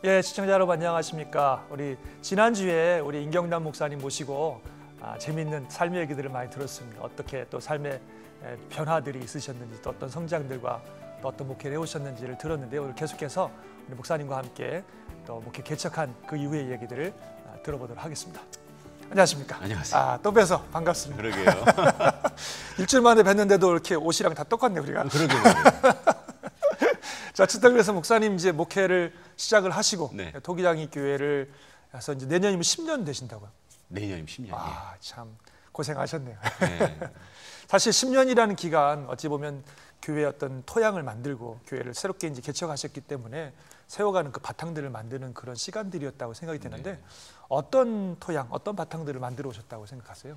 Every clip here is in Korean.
예, 시청자 여러분 안녕하십니까? 우리 지난주에 우리 임경남 목사님 모시고 재미있는 삶의 얘기들을 많이 들었습니다. 어떻게 또 삶의 변화들이 있으셨는지, 또 어떤 성장들과 또 어떤 목회를 해오셨는지를 들었는데, 오늘 계속해서 우리 목사님과 함께 또 목회 개척한 그 이후의 얘기들을 들어보도록 하겠습니다. 안녕하십니까? 안녕하세요. 또 뵈서 반갑습니다. 그러게요. 일주일 만에 뵀는데도 이렇게 옷이랑 다 똑같네 우리가. 그러게요. 자, 어쨌든 그래서 목사님 이제 목회를 시작을 하시고, 네. 토기장이 교회를 해서 이제 내년이면 10년 되신다고요? 내년이면 10년이에요. 참 고생하셨네요. 네. 사실 10년이라는 기간, 어찌 보면 교회의 어떤 토양을 만들고 교회를 새롭게 이제 개척하셨기 때문에 세워가는 그 바탕들을 만드는 그런 시간들이었다고 생각이 되는데, 네. 어떤 토양, 어떤 바탕들을 만들어 오셨다고 생각하세요?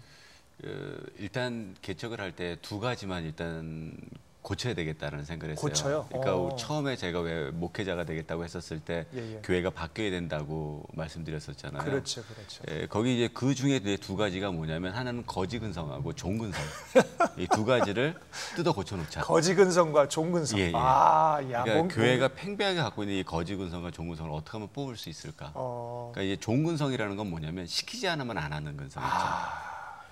일단 개척을 할 때 두 가지만 일단 고쳐야 되겠다는 생각을 했어요. 고쳐요? 그러니까 처음에 제가 왜 목회자가 되겠다고 했었을 때 예. 교회가 바뀌어야 된다고 말씀드렸었잖아요. 그렇죠. 거기 이제 그 중에 두 가지가 뭐냐면, 하나는 거지근성하고 종근성. 이 두 가지를 뜯어 고쳐놓자. 거지근성과 종근성. 예. 그러니까 교회가 팽배하게 갖고 있는 이 거지근성과 종근성을 어떻게 하면 뽑을 수 있을까? 그러니까 이제 종근성이라는 건 뭐냐면, 시키지 않으면 안 하는 근성이죠.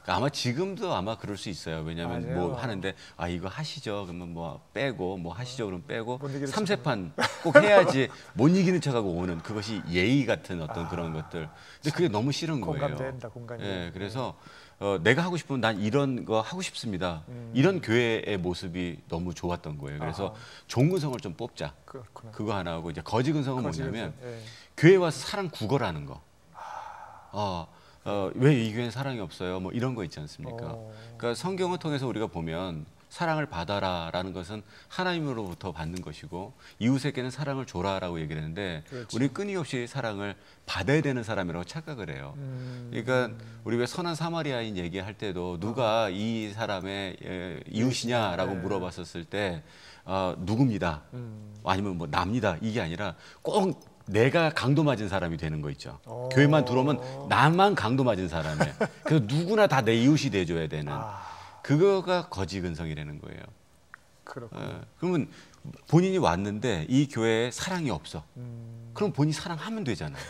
그러니까 아마 지금도 아마 그럴 수 있어요. 왜냐하면 맞아요. 뭐 하는데 이거 하시죠. 그러면 뭐 빼고, 뭐 하시죠. 그러면 빼고, 삼세판 꼭 해야지 못 이기는 척하고 오는, 그것이 예의 같은 어떤 그런 것들. 근데 그게 너무 싫은 거예요. 공감된다. 예, 그래서 내가 하고 싶으면 난 이런 거 하고 싶습니다. 이런 교회의 모습이 너무 좋았던 거예요. 그래서 종근성을 좀 뽑자. 그렇구나. 그거 하나 하고, 이제 거지근성은 뭐냐면, 예. 교회 와서 사랑 구걸하는 거. 왜 이 교회는 사랑이 없어요? 뭐 이런 거 있지 않습니까? 그러니까 성경을 통해서 우리가 보면, 사랑을 받아라라는 것은 하나님으로부터 받는 것이고, 이웃에게는 사랑을 줘라라고 얘기를 했는데, 그렇지. 우리 끊임없이 사랑을 받아야 되는 사람이라고 착각을 해요. 그러니까 우리 왜 선한 사마리아인 얘기할 때도 누가 이 사람의 이웃이냐라고 물어봤었을 때 누굽니다. 아니면 뭐 납니다. 이게 아니라 꼭 내가 강도 맞은 사람이 되는 거 있죠. 교회만 들어오면 나만 강도 맞은 사람이에요. 그래서 누구나 다 내 이웃이 돼줘야 되는. 그거가 거지근성이라는 거예요. 그렇군요. 그러면 본인이 왔는데 이 교회에 사랑이 없어. 그럼 본인이 사랑하면 되잖아요.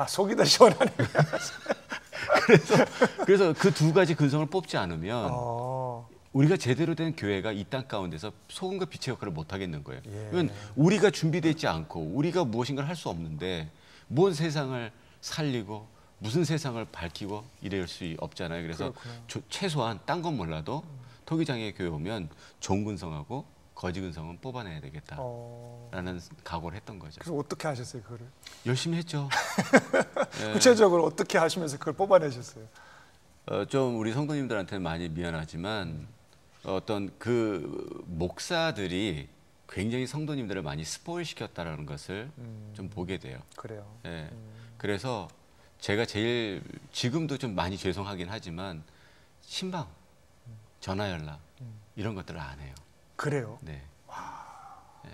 속이 더 시원하네. 그래서 그 두 가지 근성을 뽑지 않으면 우리가 제대로 된 교회가 이 땅 가운데서 소금과 빛의 역할을 못 하겠는 거예요. 왜냐면 우리가 준비되어 있지 않고 우리가 무엇인가를 할 수 없는데, 뭔 세상을 살리고 무슨 세상을 밝히고 이럴 수 없잖아요. 그래서 최소한 딴 건 몰라도 토기장의 교회 오면 종근성하고 거지근성은 뽑아내야 되겠다라는 각오를 했던 거죠. 그래서 어떻게 하셨어요, 그거를? 열심히 했죠. 구체적으로 어떻게 하시면서 그걸 뽑아내셨어요? 좀 우리 성도님들한테는 많이 미안하지만, 어떤 그 목사들이 굉장히 성도님들을 많이 스포일 시켰다라는 것을 좀 보게 돼요. 그래요. 그래서 제가 제일 지금도 좀 많이 죄송하긴 하지만, 신방, 전화 연락 이런 것들을 안 해요. 그래요? 네.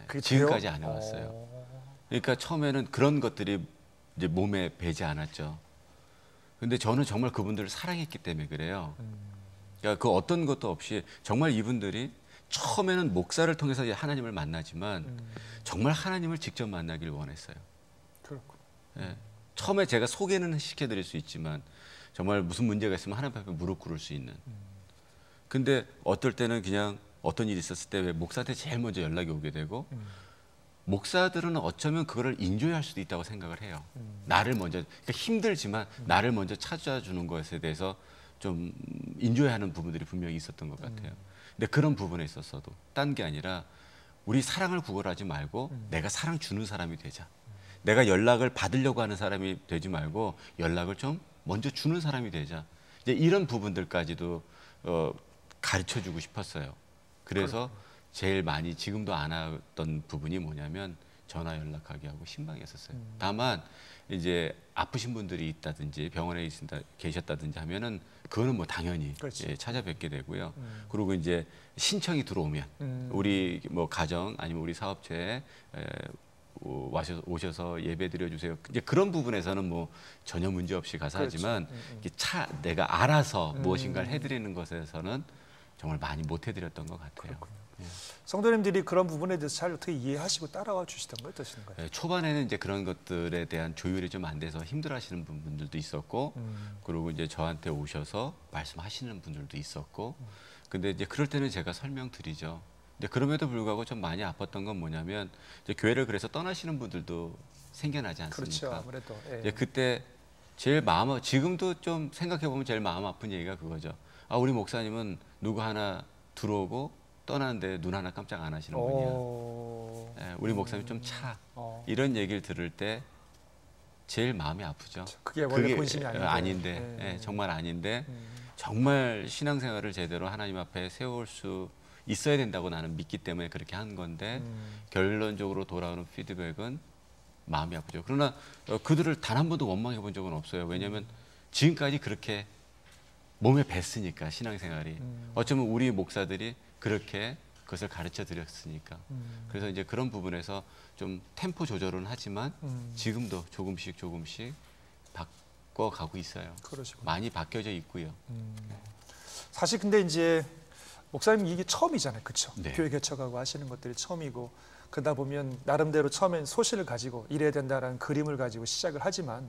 그게 지금까지 돼요? 안 해왔어요. 그러니까 처음에는 그런 것들이 이제 몸에 배지 않았죠. 근데 저는 정말 그분들을 사랑했기 때문에 그래요. 그러니까 그 어떤 것도 없이 정말 이분들이 처음에는 목사를 통해서 하나님을 만나지만 정말 하나님을 직접 만나길 원했어요. 그렇군. 처음에 제가 소개는 시켜드릴 수 있지만, 정말 무슨 문제가 있으면 하나님 앞에 무릎 꿇을 수 있는. 근데 어떨 때는 그냥 어떤 일이 있었을 때 왜 목사한테 제일 먼저 연락이 오게 되고, 목사들은 어쩌면 그거를 인조할 수도 있다고 생각을 해요. 나를 먼저, 그러니까 힘들지만 나를 먼저 찾아주는 것에 대해서 좀 인조하는 부분들이 분명히 있었던 것 같아요. 근데 그런 부분에 있어서도 딴 게 아니라, 우리 사랑을 구걸하지 말고 내가 사랑 주는 사람이 되자. 내가 연락을 받으려고 하는 사람이 되지 말고 연락을 좀 먼저 주는 사람이 되자. 이제 이런 부분들까지도 가르쳐주고 싶었어요. 그래서 제일 많이 지금도 안 하던 부분이 뭐냐면, 전화 연락하게 하고 신방이었었어요. 다만 이제 아프신 분들이 있다든지 병원에 계셨다든지 하면은 그거는 뭐 당연히 찾아뵙게 되고요. 그리고 이제 신청이 들어오면 우리 뭐 가정 아니면 우리 사업체에 오셔서 예배 드려주세요. 이제 그런 부분에서는 뭐 전혀 문제 없이 가서 하지만, 내가 알아서 무엇인가를 해드리는 것에서는 정말 많이 못 해드렸던 것 같아요. 성도님들이 그런 부분에 대해서 잘 어떻게 이해하시고 따라와 주시던가요? 어떠신가요? 예, 초반에는 이제 그런 것들에 대한 조율이 좀 안 돼서 힘들어하시는 분들도 있었고, 그리고 이제 저한테 오셔서 말씀하시는 분들도 있었고, 근데 이제 그럴 때는 제가 설명드리죠. 근데 그럼에도 불구하고 좀 많이 아팠던 건 뭐냐면 이제 교회를 그래서 떠나시는 분들도 생겨나지 않습니까? 그렇죠. 아무래도. 예. 이제 그때 제일 지금도 좀 생각해 보면 제일 마음 아픈 얘기가 그거죠. 아, 우리 목사님은 누구 하나 들어오고 떠나는데 눈 하나 깜짝 안 하시는 분이야. 예, 우리 목사님 좀 차. 이런 얘기를 들을 때 제일 마음이 아프죠. 그게 원래 본심이 아닌데, 예, 정말 아닌데 정말 신앙생활을 제대로 하나님 앞에 세울 수 있어야 된다고 나는 믿기 때문에 그렇게 한 건데 결론적으로 돌아오는 피드백은 마음이 아프죠. 그러나 그들을 단 한 번도 원망해 본 적은 없어요. 왜냐하면 지금까지 그렇게 몸에 뱄으니까 신앙생활이. 어쩌면 우리 목사들이 그렇게 그것을 가르쳐 드렸으니까. 그래서 이제 그런 부분에서 좀 템포 조절은 하지만 지금도 조금씩 바꿔가고 있어요. 그러시구나. 많이 바뀌어져 있고요. 사실 근데 이제 목사님 이게 처음이잖아요. 그렇죠? 네. 교회 개척하고 하시는 것들이 처음이고 그러다 보면 나름대로 처음엔 소신을 가지고 이래야 된다라는 그림을 가지고 시작을 하지만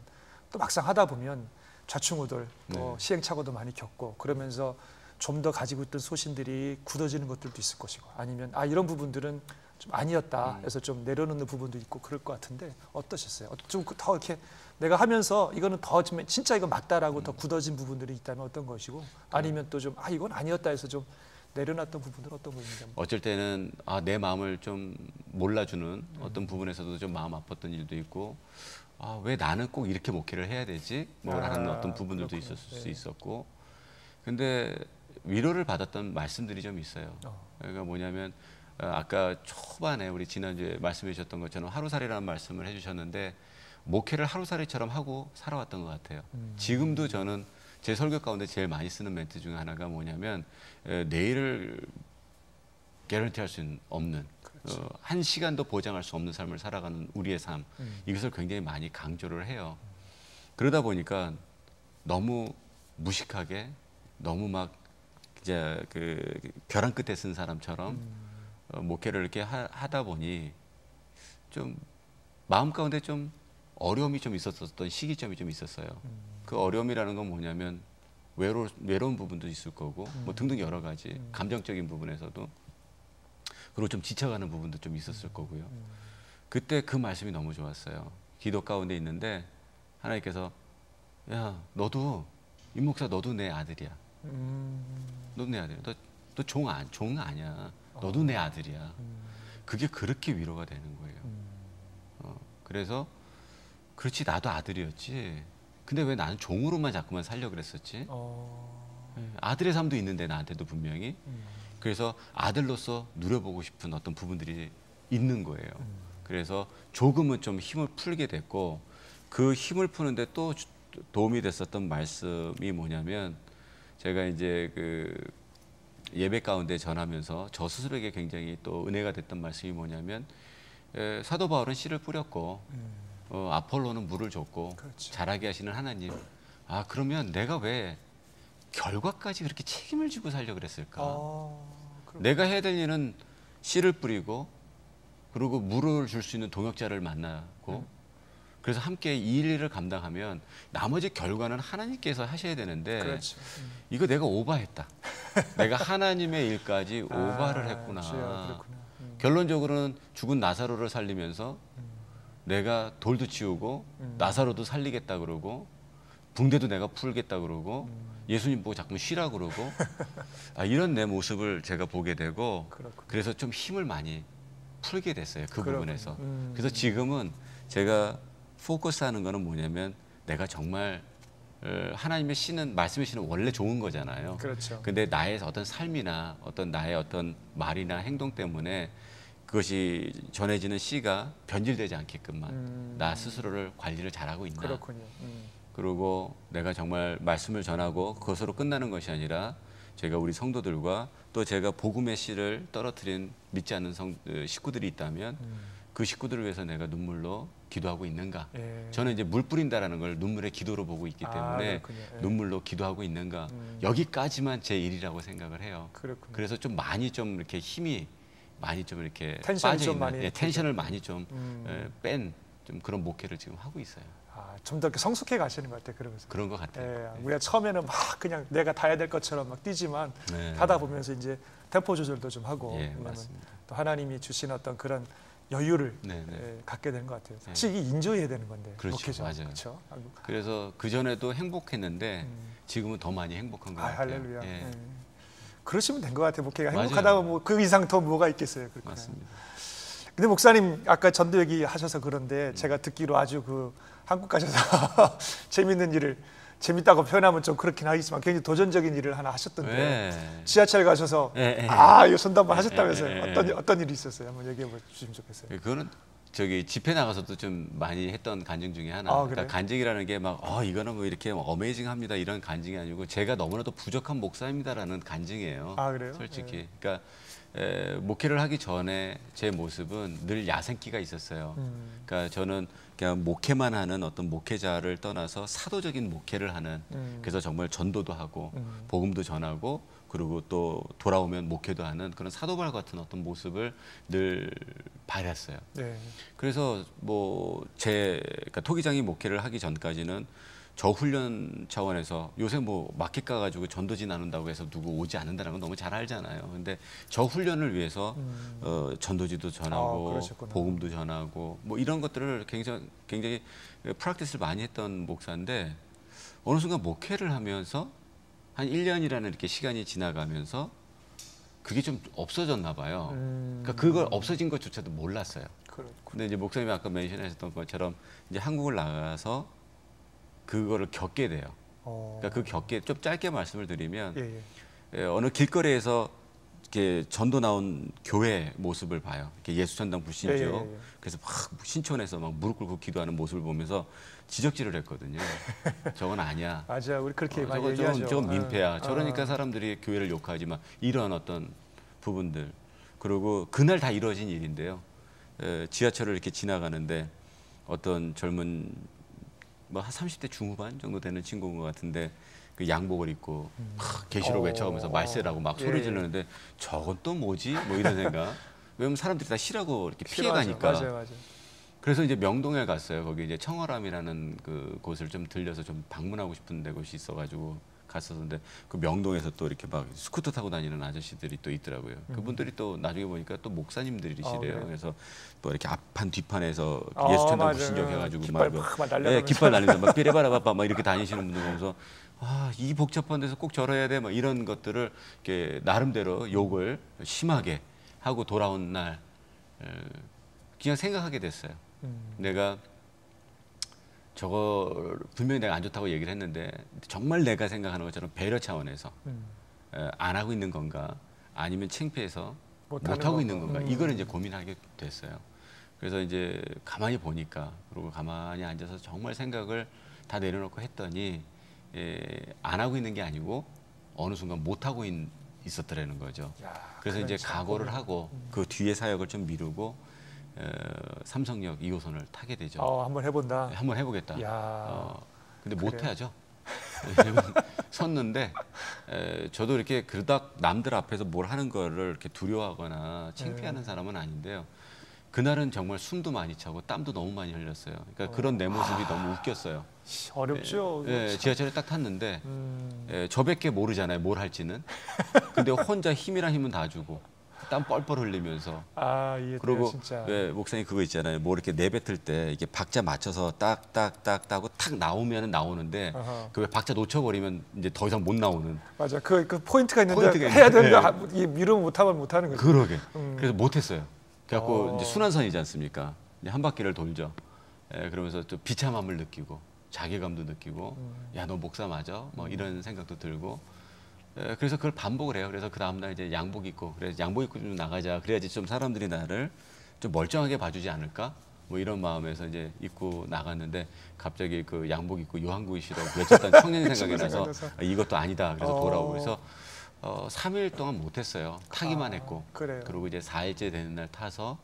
또 막상 하다 보면 좌충우돌 또 시행착오도 많이 겪고 그러면서 좀 더 가지고 있던 소신들이 굳어지는 것들도 있을 것이고 아니면 이런 부분들은 좀 아니었다 해서 좀 내려놓는 부분도 있고 그럴 것 같은데 어떠셨어요? 좀 더 이렇게 내가 하면서 이거는 더 좀 진짜 이거 맞다라고 더 굳어진 부분들이 있다면 어떤 것이고 아니면 또 좀 이건 아니었다 해서 좀 내려놨던 부분들은 어떤 부분인지 어쩔 때는 내 마음을 좀 몰라주는 어떤 부분에서도 좀 마음 아팠던 일도 있고 왜 나는 꼭 이렇게 목회를 해야 되지? 라는 어떤 부분들도 그렇군요. 있었을 수 있었고 근데 위로를 받았던 말씀들이 좀 있어요. 그러니까 뭐냐면 아까 초반에 우리 지난주에 말씀해 주셨던 것처럼 하루살이라는 말씀을 해주셨는데 목회를 하루살이처럼 하고 살아왔던 것 같아요. 지금도 저는 제 설교 가운데 제일 많이 쓰는 멘트 중에 하나가 뭐냐면 내일을 개런티할 수 없는 한 시간도 보장할 수 없는 삶을 살아가는 우리의 삶 이것을 굉장히 많이 강조를 해요. 그러다 보니까 너무 무식하게 너무 막 이제 그 벼랑 끝에 쓴 사람처럼 목회를 이렇게 하다 보니 좀 마음 가운데 좀 어려움이 좀 있었던 시기점이 좀 있었어요. 그 어려움이라는 건 뭐냐면 외로운 부분도 있을 거고 뭐 등등 여러 가지 감정적인 부분에서도 그리고 좀 지쳐가는 부분도 좀 있었을 거고요. 그때 그 말씀이 너무 좋았어요. 기도 가운데 있는데 하나님께서 야 너도 임 목사 너도 내 아들이야. 너도 내 아들이야. 너 종 아니야. 너도 내 아들이야. 그게 그렇게 위로가 되는 거예요. 그래서 그렇지 나도 아들이었지. 근데 왜 나는 종으로만 자꾸만 살려고 그랬었지? 아들의 삶도 있는데 나한테도 분명히. 그래서 아들로서 누려보고 싶은 어떤 부분들이 있는 거예요. 그래서 조금은 좀 힘을 풀게 됐고 그 힘을 푸는데 또 도움이 됐었던 말씀이 뭐냐면 제가 이제 그 예배 가운데 전하면서 저 스스로에게 굉장히 또 은혜가 됐던 말씀이 뭐냐면 사도 바울은 씨를 뿌렸고 아폴로는 물을 줬고 그렇죠. 자라게 하시는 하나님 그러면 내가 왜 결과까지 그렇게 책임을 지고 살려고 그랬을까? 내가 해야 될 일은 씨를 뿌리고 그리고 물을 줄 수 있는 동역자를 만나고 그래서 함께 이 일을 감당하면 나머지 결과는 하나님께서 하셔야 되는데 그렇죠. 이거 내가 오바했다. 내가 하나님의 일까지 오바를 했구나. 결론적으로는 죽은 나사로를 살리면서 내가 돌도 치우고 나사로도 살리겠다 그러고 붕대도 내가 풀겠다 그러고 예수님 보고 자꾸 쉬라 그러고 이런 내 모습을 제가 보게 되고 그래서 좀 힘을 많이 풀게 됐어요. 그 부분에서. 그래서 지금은 제가 포커스하는 거는 뭐냐면 내가 정말 하나님의 씨는 말씀의 씨는 원래 좋은 거잖아요. 그렇죠. 근데 나의 어떤 삶이나 어떤 나의 어떤 말이나 행동 때문에 그것이 전해지는 씨가 변질되지 않게끔만 나 스스로를 관리를 잘하고 있나. 그렇군요. 그리고 내가 정말 말씀을 전하고 그것으로 끝나는 것이 아니라 제가 우리 성도들과 또 제가 복음의 씨를 떨어뜨린 믿지 않는 식구들이 있다면 그 식구들을 위해서 내가 눈물로 기도하고 있는가? 저는 이제 물 뿌린다라는 걸 눈물의 기도로 보고 있기 때문에 눈물로 기도하고 있는가? 여기까지만 제 일이라고 생각을 해요. 그래서 좀 많이 좀 이렇게 힘이 많이 좀 이렇게 텐션이 빠져 좀 있는 많이 예, 텐션을 많이 좀 음. 뺀 좀 그런 목회를 지금 하고 있어요. 좀 더 이렇게 성숙해 가시는 것 같아요. 그러면서. 그런 것 같아요. 예, 우리가 처음에는 막 그냥 내가 다 해야 될 것처럼 막 뛰지만 네. 하다 보면서 이제 템포 조절도 좀 하고 예, 왜냐면 맞습니다. 또 하나님이 주신 어떤 그런 여유를 네, 네. 갖게 되는 것 같아요. 사실 이게 인조해야 되는 건데. 그렇죠, 목회죠. 맞아요. 그렇죠. 아이고. 그래서 그 전에도 행복했는데 지금은 더 많이 행복한 것 같아요. 할렐루야. 예, 예. 그러시면 된 것 같아요. 목회가 맞아요. 행복하다면 뭐 그 이상 더 뭐가 있겠어요. 그렇구나. 맞습니다. 근데 목사님 아까 전도 얘기 하셔서 음. 그런데 제가 듣기로 아주 그 한국 가셔서 재밌는 일을 재밌다고 표현하면 좀 그렇긴 하겠지만 굉장히 도전적인 일을 하나 하셨던데 예. 지하철 가셔서 예. 이거 손도 한번 하셨다면서요. 예. 어떤 일이 있었어요? 한번 얘기해 주시면 좋겠어요. 그거는 저기 집회 나가서도 좀 많이 했던 간증 중에 하나. 그래요? 그러니까 간증이라는 게 막 이거는 뭐 이렇게 어메이징합니다 이런 간증이 아니고 제가 너무나도 부족한 목사입니다라는 간증이에요. 그래요? 솔직히. 그러니까 목회를 하기 전에 제 모습은 늘 야생기가 있었어요. 그러니까 저는 그냥 목회만 하는 어떤 목회자를 떠나서 사도적인 목회를 하는 그래서 정말 전도도 하고 복음도 전하고 그리고 또 돌아오면 목회도 하는 그런 사도발 같은 어떤 모습을 늘 발했어요. 네. 그래서 그러니까 토기장이 목회를 하기 전까지는 저 훈련 차원에서 요새 뭐 마켓 가가지고 전도지 나눈다고 해서 누구 오지 않는다는 건 너무 잘 알잖아요. 근데 저 훈련을 위해서 전도지도 전하고 그러셨구나. 복음도 전하고 뭐 이런 것들을 굉장히 프랙티스를 많이 했던 목사인데 어느 순간 목회를 하면서 한 1년이라는 이렇게 시간이 지나가면서 그게 좀 없어졌나 봐요. 그러니까 그걸 없어진 것조차도 몰랐어요. 근데 이제 목사님이 아까 멘션하셨던 것처럼 이제 한국을 나가서 그거를 겪게 돼요. 그러니까 그 겪게 좀 짧게 말씀을 드리면 어느 길거리에서 이렇게 전도 나온 교회 모습을 봐요. 이렇게 예수전당 불신죠. 그래서 막 신촌에서 막 무릎 꿇고 기도하는 모습을 보면서 지적질을 했거든요. 저건 아니야. 맞아, 우리 그렇게 많이 얘기하죠. 저건 민폐야. 저러니까 사람들이 교회를 욕하지만 이러한 어떤 부분들 그리고 그날 다 이루어진 일인데요. 지하철을 이렇게 지나가는데 어떤 젊은 뭐 한 30대 중후반 정도 되는 친구인 것 같은데 그 양복을 입고 계시록 외쳐가면서 말세라고 막 소리 지르는데 저건 또 뭐지? 뭐 이런 생각. 왜냐면 사람들이 다 싫어하고 이렇게 피해가니까. 맞아요. 그래서 이제 명동에 갔어요. 거기 이제 청어람이라는 그 곳을 좀 들려서 좀 방문하고 싶은 데 곳이 있어가지고 갔었는데 그 명동에서 또 이렇게 막 스쿠터 타고 다니는 아저씨들이 또 있더라고요. 그분들이 또 나중에 보니까 또 목사님들이시래요. 그래서 또 이렇게 앞판 뒤판에서 예수천당 불신경 해가지고 깃발 날리면서 막 삐레바라바빠 막 이렇게 다니시는 분들 보면서 이 복잡한 데서 꼭 저러야 돼 막 이런 것들을 이렇게 나름대로 욕을 심하게 하고 돌아온 날 그냥 생각하게 됐어요. 내가 저거 분명히 내가 안 좋다고 얘기를 했는데 정말 내가 생각하는 것처럼 배려 차원에서 안 하고 있는 건가 아니면 창피해서 못하고 있는 건가 이걸 이제 고민하게 됐어요. 그래서 이제 가만히 보니까 그리고 가만히 앉아서 정말 생각을 다 내려놓고 했더니 안 하고 있는 게 아니고 어느 순간 못하고 있었더라는 거죠. 그래서 이제 각오를 하고 그 뒤에 사역을 좀 미루고 삼성역 2호선을 타게 되죠. 한번 해본다. 한번 해보겠다. 근데 그래요? 못해야죠. 섰는데 저도 이렇게 그러다 남들 앞에서 뭘 하는 거를 이렇게 두려워하거나 창피하는 사람은 아닌데요. 그날은 정말 숨도 많이 차고 땀도 너무 많이 흘렸어요. 그러니까 그런 내 모습이 너무 웃겼어요. 어렵죠. 지하철에 딱 탔는데 저밖에 모르잖아요. 뭘 할지는. 근데 혼자 힘이란 힘은 다 주고 땀 뻘뻘 흘리면서 그리고 진짜. 목사님 그거 있잖아요. 뭐 이렇게 내뱉을 때 이게 박자 맞춰서 딱딱딱 하고 탁 나오면 나오는데 그 왜 박자 놓쳐버리면 이제 더 이상 못 나오는. 맞아. 그 포인트가 있는데 해야 되는데 미루면 못하면 못하는 거죠. 그러게. 그래서 못했어요. 그래갖고 이제 순환선이지 않습니까? 이제 한 바퀴를 돌죠. 그러면서 또 비참함을 느끼고 자괴감도 느끼고 야 너 목사 맞아? 뭐 이런 생각도 들고. 그래서 그걸 반복을 해요. 그래서 그 다음날 이제 양복 입고 그래서 양복 입고 좀 나가자. 그래야지 좀 사람들이 나를 좀 멀쩡하게 봐주지 않을까? 뭐 이런 마음에서 이제 입고 나갔는데 갑자기 그 양복 입고 요한구이시라고 외쳤던 청년이 생각이 나서 이것도 아니다. 그래서 돌아오고 그래서 3일 동안 못했어요. 타기만 했고. 그래요. 그리고 이제 4일째 되는 날 타서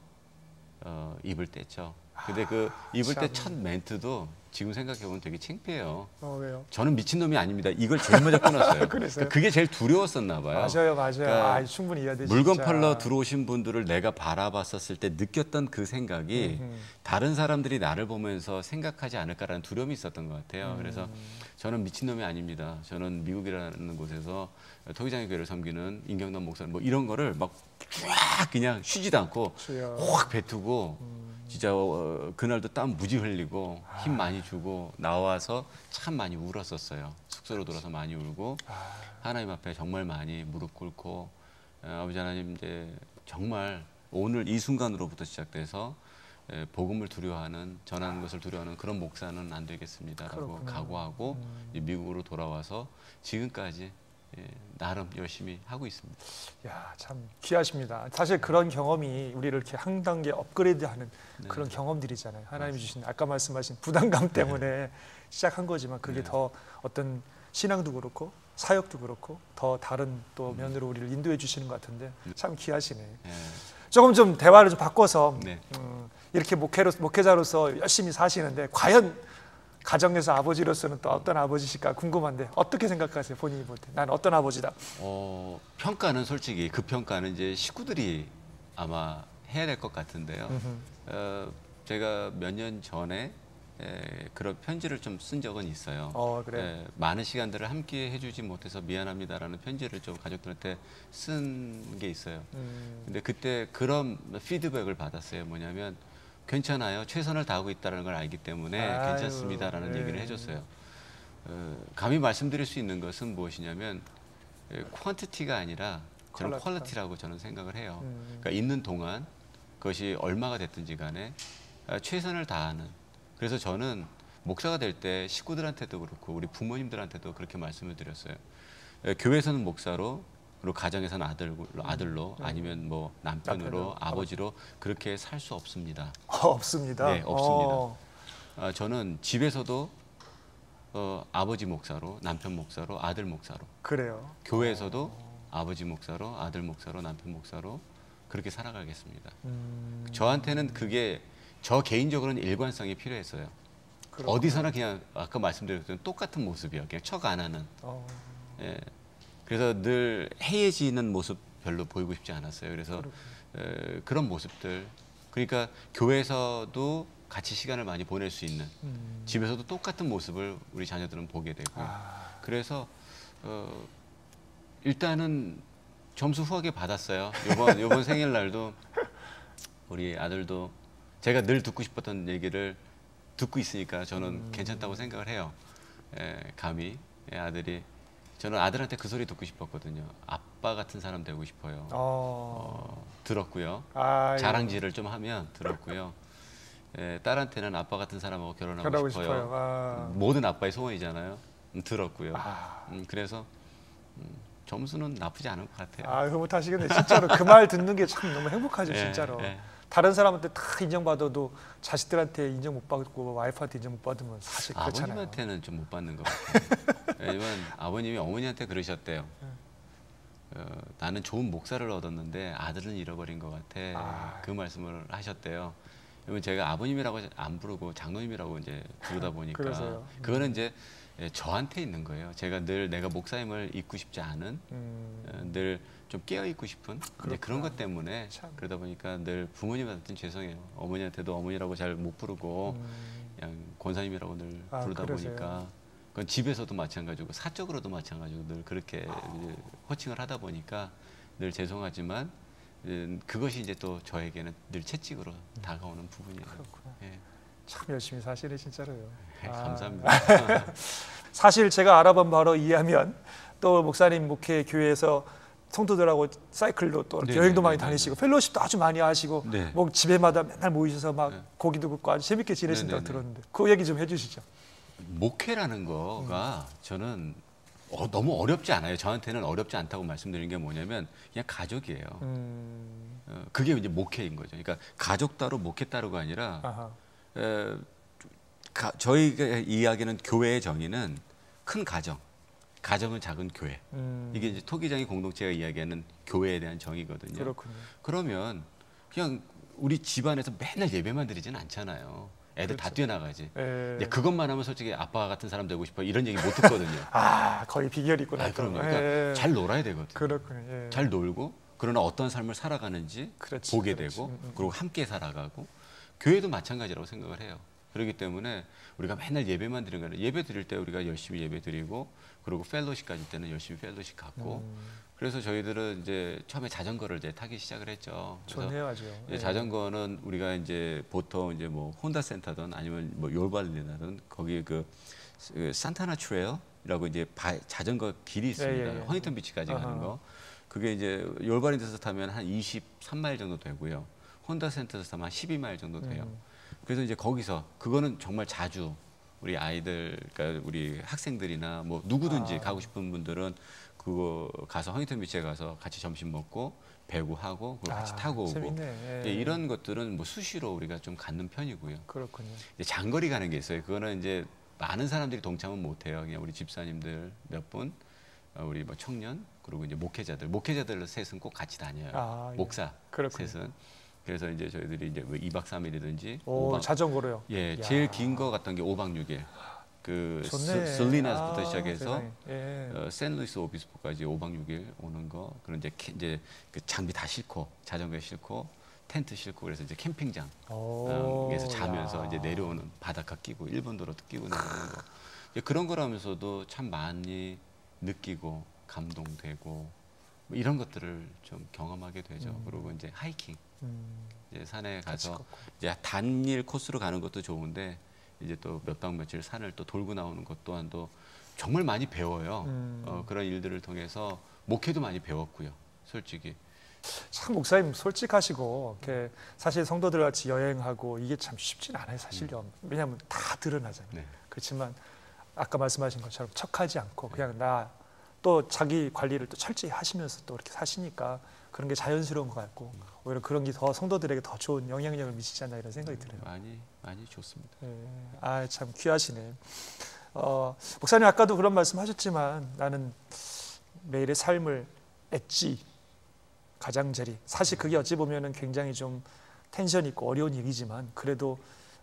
입을 뗐죠. 근데 그 입을 때 첫 참. 멘트도 지금 생각해 보면 되게 창피해요. 왜요? 저는 미친놈이 아닙니다. 이걸 제일 먼저 끊었어요. 그랬어요? 그게 제일 두려웠었나 봐요. 맞아요. 그러니까 충분히 이해돼. 물건 진짜. 팔러 들어오신 분들을 내가 바라봤었을 때 느꼈던 그 생각이 다른 사람들이 나를 보면서 생각하지 않을까라는 두려움이 있었던 것 같아요. 그래서 저는 미친놈이 아닙니다. 저는 미국이라는 곳에서 토기장의 교회를 섬기는 임경남 목사님 뭐 이런 거를 막 쫙 그냥 쉬지도 않고 주여. 확 뱉고 진짜 그날도 땀 무지 흘리고 힘 많이 주고 나와서 참 많이 울었었어요. 숙소로 돌아서 많이 울고 하나님 앞에 정말 많이 무릎 꿇고 아버지 하나님 이제 정말 오늘 이 순간으로부터 시작돼서 복음을 두려워하는 전하는 것을 두려워하는 그런 목사는 안 되겠습니다라고 그렇구나. 각오하고 이제 미국으로 돌아와서 지금까지 나름 열심히 하고 있습니다. 야, 참 귀하십니다. 사실 그런 경험이 우리를 이렇게 한 단계 업그레이드하는 네. 그런 경험들이잖아요. 하나님이 주신 아까 말씀하신 부담감 때문에 시작한 거지만 그게 네. 더 어떤 신앙도 그렇고 사역도 그렇고 더 다른 또 면으로 우리를 인도해 주시는 것 같은데 참 귀하시네. 예, 조금 좀 대화를 좀 바꿔서 네. 이렇게 목회자로서 열심히 사시는데 과연 가정에서 아버지로서는 또 어떤 아버지실까 궁금한데 어떻게 생각하세요? 본인이 볼 때 난 어떤 아버지다. 평가는 솔직히 그 평가는 이제 식구들이 아마 해야 될 것 같은데요. 제가 몇 년 전에 그런 편지를 좀 쓴 적은 있어요. 그래. 많은 시간들을 함께 해주지 못해서 미안합니다라는 편지를 좀 가족들한테 쓴 게 있어요. 근데 그때 그런 피드백을 받았어요. 뭐냐면 괜찮아요. 최선을 다하고 있다는 걸 알기 때문에 아유, 괜찮습니다라는 네. 얘기를 해줬어요. 감히 말씀드릴 수 있는 것은 무엇이냐면 퀄리티가 아니라 저는 퀄리티라고 저는 생각을 해요. 그러니까 있는 동안 그것이 얼마가 됐든지 간에 최선을 다하는. 그래서 저는 목사가 될 때 식구들한테도 그렇고 우리 부모님들한테도 그렇게 말씀을 드렸어요. 교회에서는 목사로 그리고 가정에서는 아들로 아니면 뭐 남편으로 아버지로 그렇게 살 수 없습니다. 없습니다. 네, 없습니다. 저는 집에서도 아버지 목사로, 남편 목사로, 아들 목사로. 그래요. 교회에서도 아버지 목사로, 아들 목사로, 남편 목사로 그렇게 살아가겠습니다. 저한테는 그게 저 개인적으로는 일관성이 필요했어요. 그렇구나. 어디서나 그냥 아까 말씀드렸던 똑같은 모습이요. 그냥 척 안 하는. 예. 그래서 늘 해이해지는 모습 별로 보이고 싶지 않았어요. 그래서 그런 모습들. 그러니까 교회에서도 같이 시간을 많이 보낼 수 있는 집에서도 똑같은 모습을 우리 자녀들은 보게 되고요. 그래서 일단은 점수 후하게 받았어요. 요번 생일날도 우리 아들도 제가 늘 듣고 싶었던 얘기를 듣고 있으니까 저는 괜찮다고 생각을 해요. 감히 아들이 저는 아들한테 그 소리 듣고 싶었거든요. 아빠 같은 사람 되고 싶어요. 들었고요. 자랑질을 좀 하면 들었고요. 딸한테는 아빠 같은 사람하고 결혼하고 싶어요. 모든 아빠의 소원이잖아요. 들었고요. 그래서 점수는 나쁘지 않은 것 같아요. 흐뭇하시겠네. 진짜로 그 말 듣는 게 참 너무 행복하죠. 진짜로. 다른 사람한테 다 인정받아도 자식들한테 인정 못 받고 와이프한테 인정 못 받으면 사실 그렇잖아요. 아버님한테는 좀 못 받는 것 같아요. 왜냐면 아버님이 어머니한테 그러셨대요. 나는 좋은 목사를 얻었는데 아들은 잃어버린 것 같아. 그 말씀을 하셨대요. 그러면 제가 아버님이라고 안 부르고 장로님이라고 이제 부르다 보니까 그거는 이제 저한테 있는 거예요. 제가 늘 내가 목사님을 잊고 싶지 않은 늘 좀 깨어 있고 싶은 이제 그런 것 때문에 그러다 보니까 늘 부모님한테는 죄송해요. 어머니한테도 어머니라고 잘 못 부르고 그냥 권사님이라고 늘 부르다 보니까 그건 집에서도 마찬가지고 사적으로도 마찬가지고 늘 그렇게 이제 호칭을 하다 보니까 늘 죄송하지만 그것이 이제 또 저에게는 늘 채찍으로 다가오는 부분이에요. 그렇구나. 참 열심히 사시네 진짜로요. 감사합니다. 사실 제가 알아본 바로 이해하면 또 목사님 목회 교회에서 성도들하고 사이클로 또 여행도 많이 다니시고 펠로우십도 아주 많이 하시고 뭐 집에마다 맨날 모이셔서 막 고기도 굽고 아주 재밌게 지내신다고 들었는데 그 얘기 좀 해주시죠. 목회라는 거가 저는 너무 어렵지 않아요. 저한테는 어렵지 않다고 말씀드리는 게 뭐냐면 그냥 가족이에요. 그게 이제 목회인 거죠. 그러니까 가족 따로 목회 따로가 아니라 저희가 이야기하는 교회의 정의는 큰 가정, 가정은 작은 교회. 이게 이제 토기장이 공동체가 이야기하는 교회에 대한 정의거든요. 그렇군요. 그러면 그냥 우리 집안에서 맨날 예배만 드리지는 않잖아요. 애들 다 그렇죠. 뛰어나가지. 예. 근데 그것만 하면 솔직히 아빠 같은 사람 되고 싶어 이런 얘기 못 듣거든요. 아, 거의 비결이구나. 아, 또. 그럼요. 그러니까 예. 잘 놀아야 되거든요. 그렇군요. 예. 잘 놀고 그러나 어떤 삶을 살아가는지 그렇지, 보게 그렇지. 되고 그리고 함께 살아가고 교회도 마찬가지라고 생각을 해요. 그렇기 때문에 우리가 맨날 예배만 드리는 거는 예배 드릴 때 우리가 열심히 예배 드리고 그리고 펠로십 가질 때는 열심히 펠로십 갖고 그래서 저희들은 이제 처음에 자전거를 이제 타기 시작을 했죠. 그래서 좋네요, 아주. 이제 자전거는 우리가 이제 보통 이제 뭐 혼다 센터든 아니면 뭐 요발리나든 거기 그 산타나 트레일이라고 이제 자전거 길이 있습니다. 예, 예. 허니턴 비치까지 가는 아하. 거. 그게 이제 요발린에서 타면 한 23마일 정도 되고요. 혼다 센터에서 타면 한 12마일 정도 돼요. 그래서 이제 거기서 그거는 정말 자주 우리 아이들, 그러니까 우리 학생들이나 뭐 누구든지 가고 싶은 분들은 그거 가서 허니턴 비치에 가서 같이 점심 먹고 배구하고 그리고 같이 타고 오고 재밌네. 예. 이런 것들은 뭐 수시로 우리가 좀 갖는 편이고요. 그렇군요. 이제 장거리 가는 게 있어요. 그거는 이제 많은 사람들이 동참은 못 해요. 그냥 우리 집사님들 몇 분, 우리 뭐 청년 그리고 이제 목회자들 셋은 꼭 같이 다녀요. 아, 예. 목사 그렇군요. 셋은. 그래서 이제 저희들이 이제 뭐 2박 3일이든지 오, 자전거로요. 예, 야. 제일 긴 거 갔던 게 5박 6일. 그 좋네. 슬리나스부터 시작해서 세상에. 예. 샌루이스 오비스포까지 5박 6일 오는 거. 그런 이제 그 장비 다 싣고 자전거에 싣고 텐트 싣고 그래서 이제 캠핑장 에서 자면서 야. 이제 내려오는 바닷가 끼고 일본도로도 끼고 내려오는 거. 이제 그런 거라면서도 참 많이 느끼고 감동되고 뭐 이런 것들을 좀 경험하게 되죠. 그리고 이제 하이킹. 이제 산에 같이 가서 걷고. 이제 단일 코스로 가는 것도 좋은데 이제 또 몇 박 며칠 산을 또 돌고 나오는 것 또한도 정말 많이 배워요. 그런 일들을 통해서 목회도 많이 배웠고요. 솔직히 참 목사님 솔직하시고 이렇게 사실 성도들 같이 여행하고 이게 참 쉽진 않아요, 사실요. 왜냐하면 다 드러나잖아요. 네. 그렇지만 아까 말씀하신 것처럼 척하지 않고 그냥 나 또 자기 관리를 또 철저히 하시면서 또 이렇게 사시니까 그런 게 자연스러운 것 같고 오히려 그런 게 더 성도들에게 더 좋은 영향력을 미치지 않나 이런 생각이 들어요. 많이 좋습니다. 예. 아, 참 귀하시네. 목사님 아까도 그런 말씀하셨지만 나는 매일의 삶을 엣지 가장자리 사실 그게 어찌 보면은 굉장히 좀 텐션 있고 어려운 얘기지만 그래도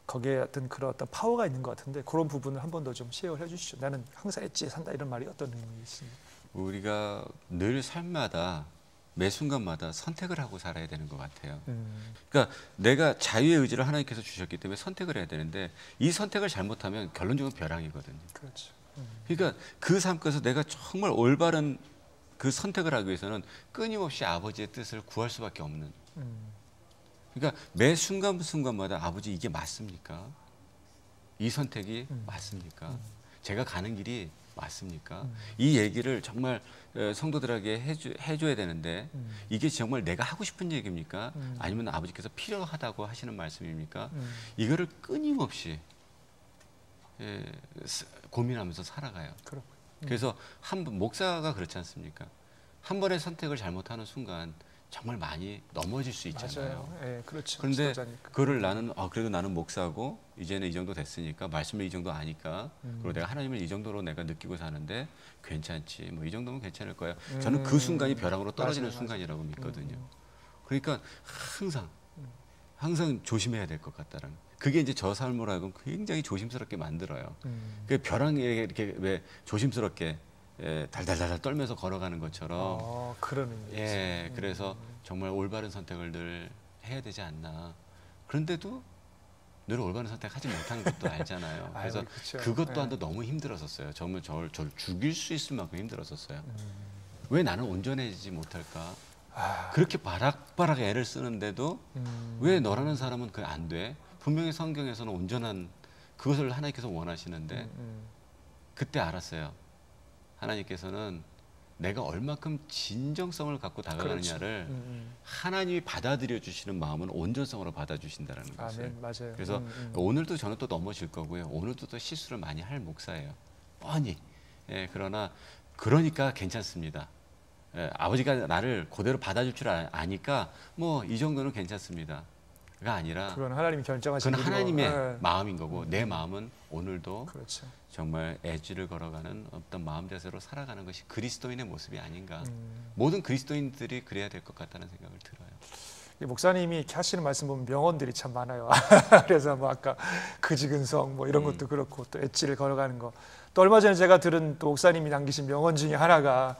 거기에 어떤 그런 어떤 파워가 있는 것 같은데 그런 부분을 한 번 더 좀 쉐어를 해주시죠. 나는 항상 엣지에 산다 이런 말이 어떤 의미이신지. 우리가 늘 삶마다 매 순간마다 선택을 하고 살아야 되는 것 같아요. 그러니까 내가 자유의 의지를 하나님께서 주셨기 때문에 선택을 해야 되는데 이 선택을 잘못하면 결론적으로 벼랑이거든요. 그렇죠. 그러니까 그 삶에서 내가 정말 올바른 그 선택을 하기 위해서는 끊임없이 아버지의 뜻을 구할 수밖에 없는. 그러니까 매 순간순간마다 아버지 이게 맞습니까? 이 선택이 맞습니까? 제가 가는 길이 맞습니까? 이 얘기를 정말 성도들에게 해줘야 되는데 이게 정말 내가 하고 싶은 얘기입니까? 아니면 아버지께서 필요하다고 하시는 말씀입니까? 이거를 끊임없이 고민하면서 살아가요. 그래서 한 번 목사가 그렇지 않습니까? 한 번의 선택을 잘못하는 순간 정말 많이 넘어질 수 있잖아요. 맞아요. 예, 그렇죠. 그런데 지도자니까. 그거를 나는 그래도 나는 목사고 이제는 이 정도 됐으니까 말씀을 이 정도 아니까 그리고 내가 하나님을 이 정도로 내가 느끼고 사는데 괜찮지 뭐 이 정도면 괜찮을 거야. 저는 그 순간이 벼랑으로 떨어지는 맞아요, 순간이라고 믿거든요. 그러니까 항상 조심해야 될 것 같다라는. 그게 이제 저 삶으로 하여금 굉장히 조심스럽게 만들어요. 그 벼랑에 이렇게 왜 조심스럽게 달달달 떨면서 걸어가는 것처럼. 그런 의미죠. 예, 그래서 정말 올바른 선택을 늘 해야 되지 않나. 그런데도 늘 올바른 선택하지 못하는 것도 알잖아요. 그래서 그쵸. 그것 또한도 너무 힘들었었어요. 정말 저를 죽일 수 있을 만큼 힘들었었어요. 왜 나는 온전해지지 못할까? 그렇게 바락바락 애를 쓰는데도 왜 너라는 사람은 그게 안 돼? 분명히 성경에서는 온전한 그것을 하나님께서 원하시는데 그때 알았어요. 하나님께서는 내가 얼마큼 진정성을 갖고 다가가느냐를 하나님이 받아들여 주시는 마음은 온전성으로 받아주신다는 것을. 아멘, 맞아요. 그래서 오늘도 저는 또 넘어질 거고요. 오늘도 또 실수를 많이 할 목사예요. 뻔히. 그러나 그러니까 괜찮습니다. 아버지가 나를 그대로 받아줄 줄 아니까 뭐 이 정도는 괜찮습니다. 가 아니라 그건 하나님이 결정하신 그건 하나님의 일이고. 마음인 거고 내 마음은 오늘도 그렇죠. 정말 애지를 걸어가는 어떤 마음 자세로 살아가는 것이 그리스도인의 모습이 아닌가. 모든 그리스도인들이 그래야 될 것 같다는 생각을 들어요. 목사님이 이렇게 하시는 말씀 보면 명언들이 참 많아요. 그래서 뭐 아까 그지근성 뭐 이런 것도 그렇고 또 엣지를 걸어가는 거. 또 얼마 전에 제가 들은 또 목사님이 남기신 명언 중에 하나가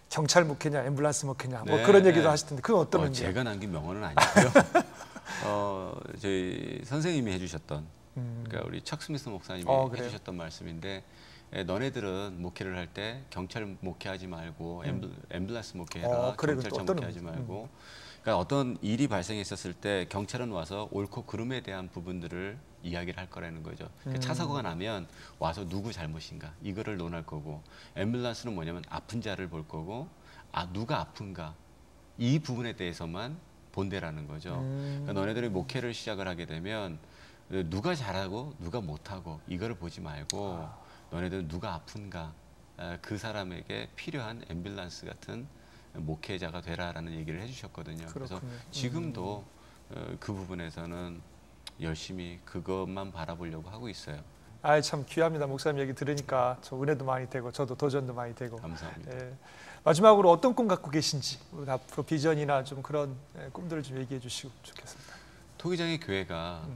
경찰 목회냐, 앰뷸런스 목회냐, 뭐 네, 그런 얘기도 네. 하시던데 그건 어떤 의미예요? 제가 남긴 명언은 아니고요. 저희 선생님이 해주셨던 그러니까 우리 척 스미스 목사님이 그래요? 해주셨던 말씀인데 너네들은 목회를 할 때 경찰 목회하지 말고 앰뷸런스 목회해라. 그래, 경찰차 어떤 목회하지 말고. 그러니까 어떤 일이 발생했었을 때 경찰은 와서 옳고 그름에 대한 부분들을 이야기를 할 거라는 거죠. 그러니까 차 사고가 나면 와서 누구 잘못인가 이거를 논할 거고, 앰뷸런스는 뭐냐면 아픈 자를 볼 거고, 누가 아픈가 이 부분에 대해서만 본대라는 거죠. 그러니까 너네들이 목회를 시작을 하게 되면 누가 잘하고 누가 못하고 이거를 보지 말고 너네들은 누가 아픈가 그 사람에게 필요한 앰뷸런스 같은 목회자가 되라라는 얘기를 해주셨거든요. 그렇군요. 그래서 지금도 그 부분에서는 열심히 그것만 바라보려고 하고 있어요. 참 귀합니다. 목사님 얘기 들으니까 저 은혜도 많이 되고 저도 도전도 많이 되고. 감사합니다. 예. 마지막으로 어떤 꿈 갖고 계신지 앞으로 비전이나 좀 그런 꿈들을 좀 얘기해 주시고 좋겠습니다. 토기장의 교회가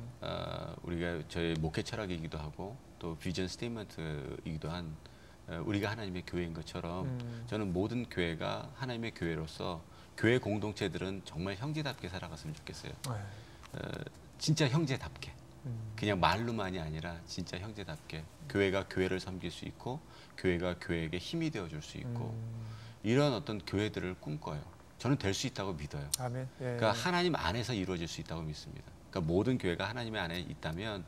우리가 저희 목회 철학이기도 하고 또 비전 스테이트먼트이기도 한 우리가 하나님의 교회인 것처럼 저는 모든 교회가 하나님의 교회로서 교회 공동체들은 정말 형제답게 살아갔으면 좋겠어요. 진짜 형제답게. 그냥 말로만이 아니라 진짜 형제답게 교회가 교회를 섬길 수 있고 교회가 교회에게 힘이 되어줄 수 있고 이런 어떤 교회들을 꿈꿔요. 저는 될 수 있다고 믿어요. 아멘. 예. 그러니까 하나님 안에서 이루어질 수 있다고 믿습니다. 그러니까 모든 교회가 하나님의 안에 있다면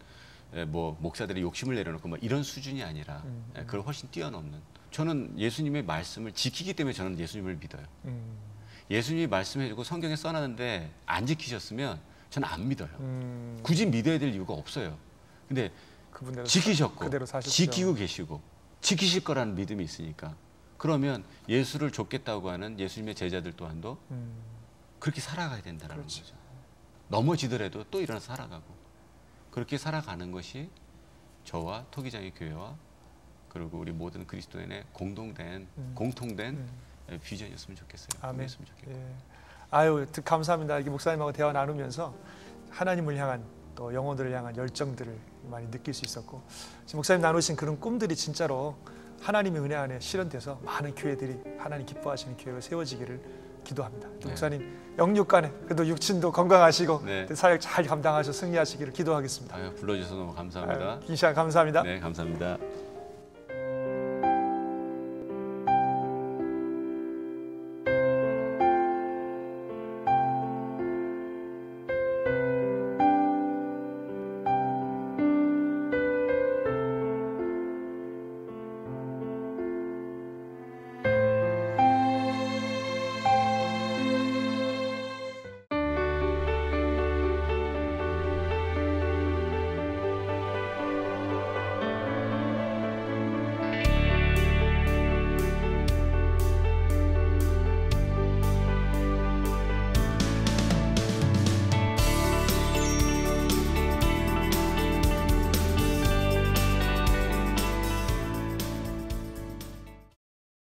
뭐 목사들이 욕심을 내려놓고 뭐 이런 수준이 아니라 그걸 훨씬 뛰어넘는. 저는 예수님의 말씀을 지키기 때문에 저는 예수님을 믿어요. 예수님이 말씀해주고 성경에 써놨는데 안 지키셨으면 저는 안 믿어요. 굳이 믿어야 될 이유가 없어요. 근데 지키셨고 그대로 사셨죠. 지키고 계시고 지키실 거라는 믿음이 있으니까 그러면 예수를 좇겠다고 하는 예수님의 제자들 또한도 그렇게 살아가야 된다는 거죠. 넘어지더라도 또 일어나서 살아가고 그렇게 살아가는 것이 저와 토기장의 교회와 그리고 우리 모든 그리스도인의 공통된 비전이었으면 좋겠어요. 아멘. 좋겠고. 예. 아유, 감사합니다. 이렇게 목사님하고 대화 나누면서 하나님을 향한 또 영혼들을 향한 열정들을 많이 느낄 수 있었고 지금 목사님 나누신 그런 꿈들이 진짜로 하나님의 은혜 안에 실현돼서 많은 교회들이 하나님 기뻐하시는 교회가 세워지기를 기도합니다. 또 목사님 영육간에 그래도 육신도 건강하시고 사역 잘 감당하셔서 승리하시기를 기도하겠습니다. 불러주셔서 너무 감사합니다. 긴 시간 감사합니다. 네, 감사합니다.